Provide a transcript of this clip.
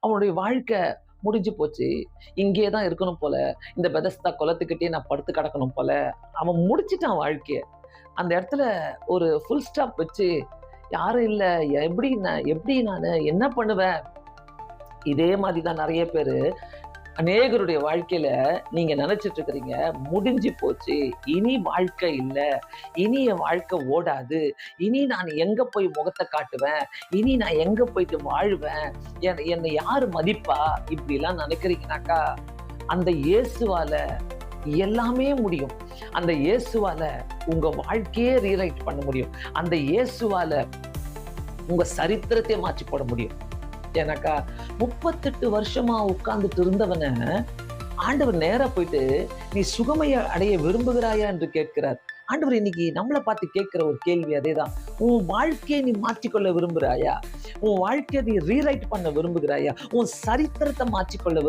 அவனுடைய வாழ்க்கை முடிஞ்சு போச்சு. இங்கேயே தான் இருக்கணும் போல. இந்த பெதஸ்தா குளத்துக்கிட்டயே நான் படுத்து கிடக்கணும் போல. அவன் முடிச்சுட்டான் வாழ்க்கைய. அந்த இடத்துல ஒரு ஃபுல் ஸ்டாப் வச்சு, யாரும் இல்ல. எப்படி நானு என்ன பண்ணுவேன்? இதே மாரி தான் நெறைய பேரு அநேகருடைய வாழ்க்கையில நீங்க நெனச்சிட்டு இருக்கிறீங்க, முடிஞ்சு போச்சு. இனி வாழ்க்கை இல்ல. இனி என் வாழ்க்கை ஓடாது. இனி நான் எங்க போய் முகத்த காட்டுவேன்? இனி நான் எங்க போயிட்டு வாழுவேன்? என்னை யாரு மதிப்பா? இப்படிலாம் நெனைக்கிறீங்கனாக்கா, அந்த இயேசுவால எல்லாமே முடியும். அந்த இயேசுவால உங்க வாழ்க்கையே ரீரைட் பண்ண முடியும். அந்த இயேசுவால உங்க சரித்திரத்தையே மாற்றி போட முடியும். ஏன்னாக்கா 38 வருஷமா உட்கார்ந்துட்டு இருந்தவன ஆண்டவர் நேரா போயிட்டு, "நீ சுகமை அடைய விரும்புகிறாயா?" என்று கேட்கிறார். ஆண்டவர் இன்னைக்கு நம்மள பார்த்து கேட்கிற ஒரு கேள்வி அதேதான். உன் வாழ்க்கையை நீ மாற்றிக்கொள்ள விரும்புகிறாயா? உன் வாழ்க்கையை நீ ரீரைட் பண்ண விரும்புகிறாயா? உன் சரித்திரத்தை மாற்றிக்கொள்ள